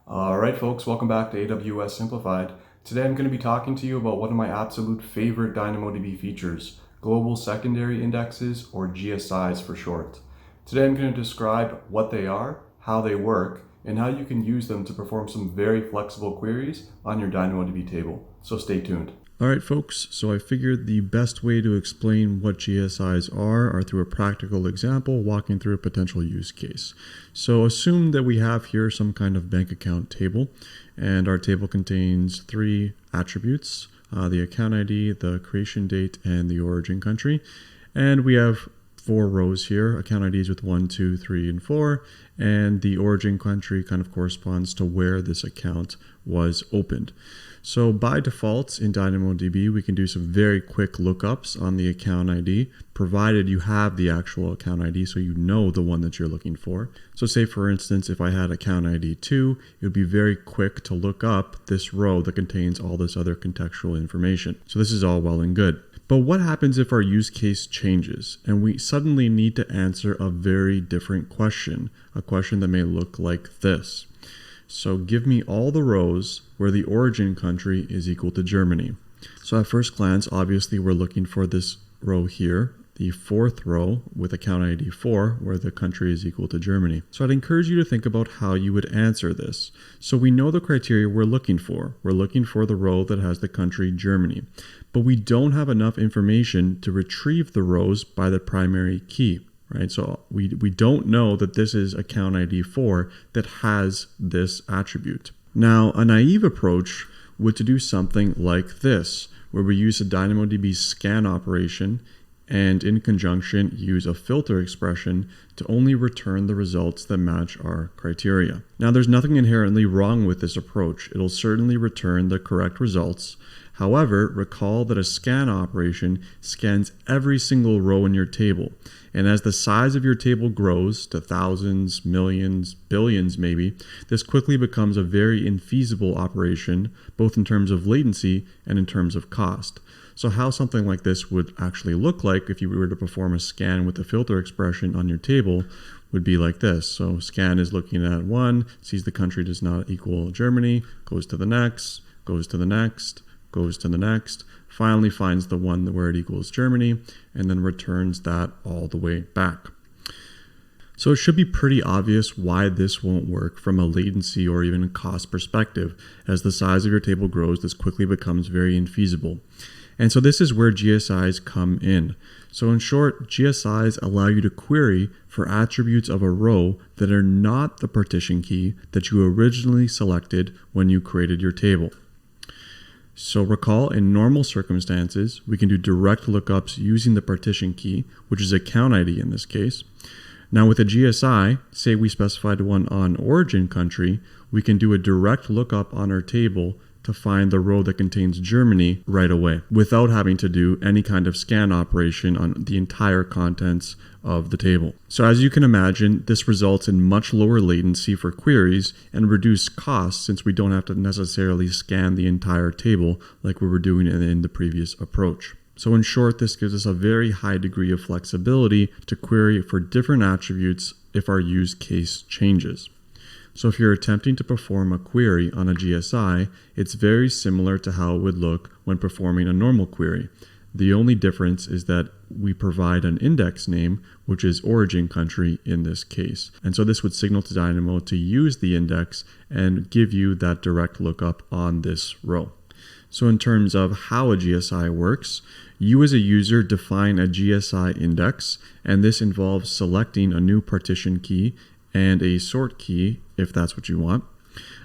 All right, folks, welcome back to AWS Simplified. Today I'm going to be talking to you about one of my absolute favorite DynamoDB features, Global Secondary Indexes, or GSIs for short. Today I'm going to describe what they are, how they work, and how you can use them to perform some very flexible queries on your DynamoDB table. So stay tuned. All right, folks, so I figured the best way to explain what GSIs are through a practical example, walking through a potential use case. So assume that we have here some kind of bank account table, and our table contains three attributes, the account ID, the creation date, and the origin country. And we have four rows here, account IDs with 1, 2, 3, and 4, and the origin country kind of corresponds to where this account was opened. So by default in DynamoDB, we can do some very quick lookups on the account ID, provided you have the actual account ID so you know the one that you're looking for. So say for instance, if I had account ID 2, it would be very quick to look up this row that contains all this other contextual information. So this is all well and good. But what happens if our use case changes and we suddenly need to answer a very different question, a question that may look like this? So give me all the rows where the origin country is equal to Germany. So at first glance, obviously we're looking for this row here, the fourth row with account ID 4, where the country is equal to Germany. So I'd encourage you to think about how you would answer this. So we know the criteria we're looking for. We're looking for the row that has the country Germany, but we don't have enough information to retrieve the rows by the primary key. Right, so we don't know that this is account ID 4 that has this attribute. Now, a naive approach would to do something like this, where we use a DynamoDB scan operation and in conjunction use a filter expression to only return the results that match our criteria. Now, there's nothing inherently wrong with this approach. It'll certainly return the correct results. However, recall that a scan operation scans every single row in your table. And as the size of your table grows to thousands, millions, billions maybe, this quickly becomes a very infeasible operation, both in terms of latency and in terms of cost. So how something like this would actually look like if you were to perform a scan with the filter expression on your table would be like this. So scan is looking at 1, sees the country does not equal Germany, goes to the next, goes to the next, goes to the next, finally finds the one where it equals Germany, and then returns that all the way back. So it should be pretty obvious why this won't work from a latency or even a cost perspective. As the size of your table grows, this quickly becomes very infeasible. And so this is where GSIs come in. So in short, GSIs allow you to query for attributes of a row that are not the partition key that you originally selected when you created your table. So recall, in normal circumstances, we can do direct lookups using the partition key, which is account ID in this case. Now with a GSI, say we specified one on origin country, we can do a direct lookup on our table to find the row that contains Germany right away without having to do any kind of scan operation on the entire contents of the table. So as you can imagine, this results in much lower latency for queries and reduced costs since we don't have to necessarily scan the entire table like we were doing in the previous approach. So in short, this gives us a very high degree of flexibility to query for different attributes if our use case changes. So if you're attempting to perform a query on a GSI, it's very similar to how it would look when performing a normal query. The only difference is that we provide an index name, which is origin country in this case. And so this would signal to Dynamo to use the index and give you that direct lookup on this row. So in terms of how a GSI works, you as a user define a GSI index, and this involves selecting a new partition key and a sort key if that's what you want.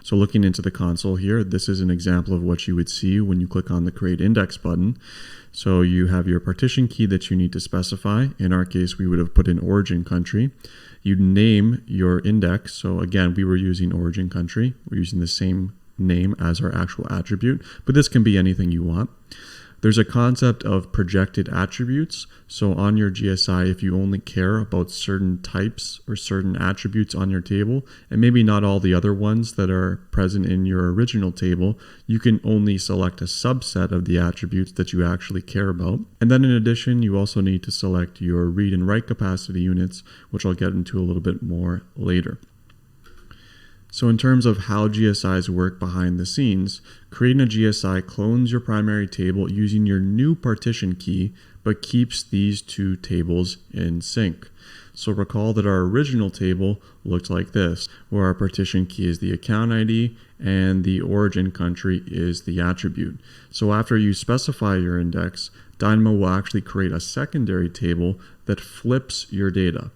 So looking into the console here, this is an example of what you would see when you click on the Create Index button. So you have your partition key that you need to specify. In our case, we would have put in origin country. You name your index. So again, we were using origin country. We're using the same name as our actual attribute, but this can be anything you want. There's a concept of projected attributes. So on your GSI, if you only care about certain types or certain attributes on your table, and maybe not all the other ones that are present in your original table, you can only select a subset of the attributes that you actually care about. And then in addition, you also need to select your read and write capacity units, which I'll get into a little bit more later. So in terms of how GSIs work behind the scenes, creating a GSI clones your primary table using your new partition key, but keeps these two tables in sync. So recall that our original table looked like this, where our partition key is the account ID and the origin country is the attribute. So after you specify your index, Dynamo will actually create a secondary table that flips your data.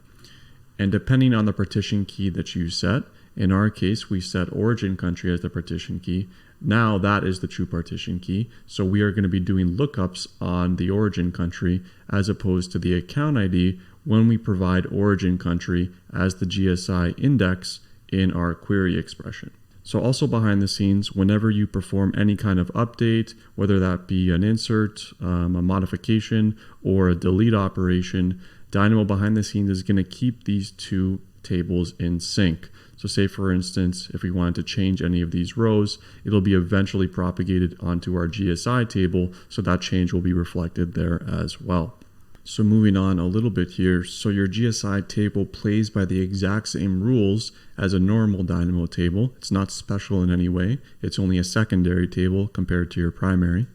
And depending on the partition key that you set, in our case, we set origin country as the partition key. Now that is the true partition key. So we are going to be doing lookups on the origin country as opposed to the account ID when we provide origin country as the GSI index in our query expression. So also behind the scenes, whenever you perform any kind of update, whether that be an insert, a modification, or a delete operation, Dynamo behind the scenes is going to keep these two tables in sync. So say for instance, if we wanted to change any of these rows, it'll be eventually propagated onto our GSI table, so that change will be reflected there as well. So moving on a little bit here, so your GSI table plays by the exact same rules as a normal Dynamo table. It's not special in any way. It's only a secondary table compared to your primary.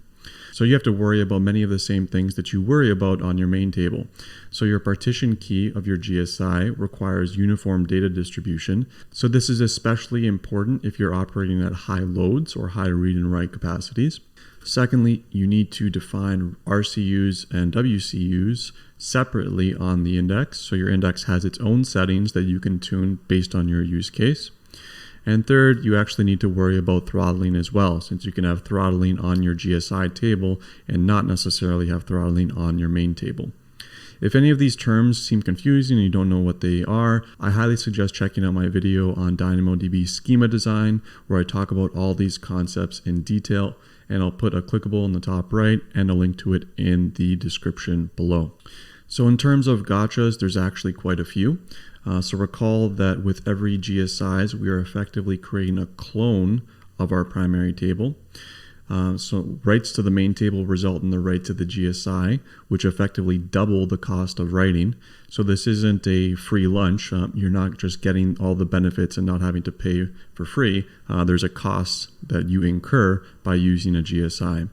So you have to worry about many of the same things that you worry about on your main table. So your partition key of your GSI requires uniform data distribution. So this is especially important if you're operating at high loads or high read and write capacities. Secondly, you need to define RCUs and WCUs separately on the index. So your index has its own settings that you can tune based on your use case. And third, you actually need to worry about throttling as well, since you can have throttling on your GSI table and not necessarily have throttling on your main table. If any of these terms seem confusing and you don't know what they are, I highly suggest checking out my video on DynamoDB schema design, where I talk about all these concepts in detail, and I'll put a clickable in the top right and a link to it in the description below. So in terms of gotchas, there's actually quite a few. So recall that with every GSIs, we are effectively creating a clone of our primary table. So writes to the main table result in the write to the GSI, which effectively double the cost of writing. So this isn't a free lunch. You're not just getting all the benefits and not having to pay for free. There's a cost that you incur by using a GSI.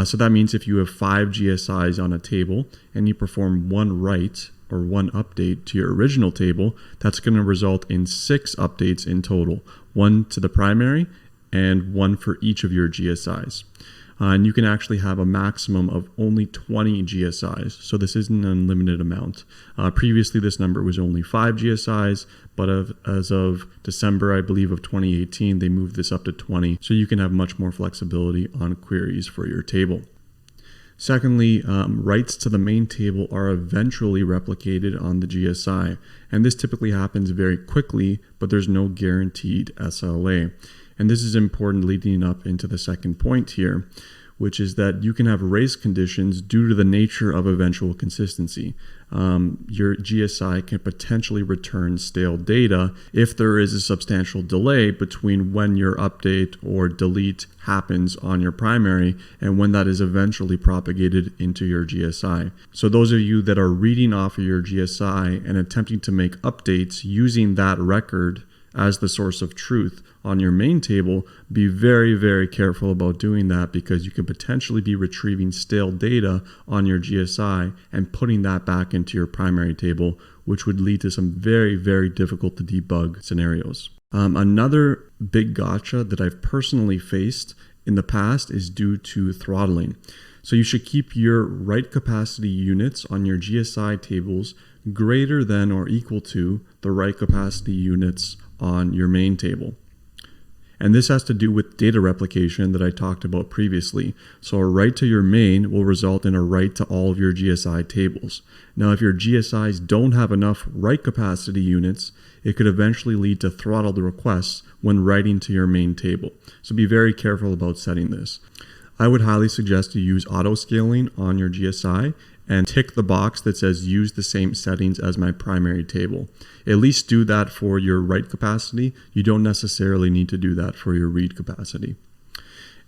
So that means if you have 5 GSIs on a table and you perform one write or one update to your original table, that's going to result in 6 updates in total, 1 to the primary and 1 for each of your GSIs. And you can actually have a maximum of only 20 GSIs, so this isn't an unlimited amount. Previously, this number was only 5 GSIs, but as of December, I believe, of 2018, they moved this up to 20, so you can have much more flexibility on queries for your table. Secondly, writes to the main table are eventually replicated on the GSI, and this typically happens very quickly, but there's no guaranteed SLA. And this is important leading up into the second point here, which is that you can have race conditions due to the nature of eventual consistency. Your GSI can potentially return stale data if there is a substantial delay between when your update or delete happens on your primary and when that is eventually propagated into your GSI. So those of you that are reading off of your GSI and attempting to make updates using that record as the source of truth on your main table, be very, very careful about doing that, because you could potentially be retrieving stale data on your GSI and putting that back into your primary table, which would lead to some very, very difficult to debug scenarios. Another big gotcha that I've personally faced in the past is due to throttling. So you should keep your write capacity units on your GSI tables greater than or equal to the write capacity units on your main table. And this has to do with data replication that I talked about previously. So a write to your main will result in a write to all of your GSI tables. Now, if your GSIs don't have enough write capacity units, it could eventually lead to throttled requests when writing to your main table. So be very careful about setting this. I would highly suggest you use auto scaling on your GSI and tick the box that says use the same settings as my primary table. At least do that for your write capacity. You don't necessarily need to do that for your read capacity.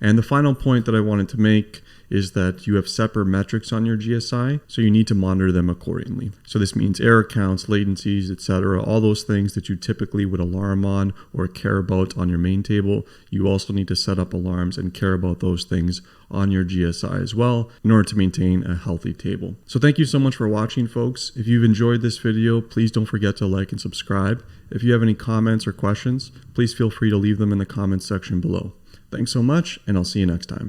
And the final point that I wanted to make is that you have separate metrics on your GSI, so you need to monitor them accordingly. So this means error counts, latencies, etc., all those things that you typically would alarm on or care about on your main table. You also need to set up alarms and care about those things on your GSI as well in order to maintain a healthy table. So thank you so much for watching, folks. If you've enjoyed this video, please don't forget to like and subscribe. If you have any comments or questions, please feel free to leave them in the comments section below. Thanks so much, and I'll see you next time.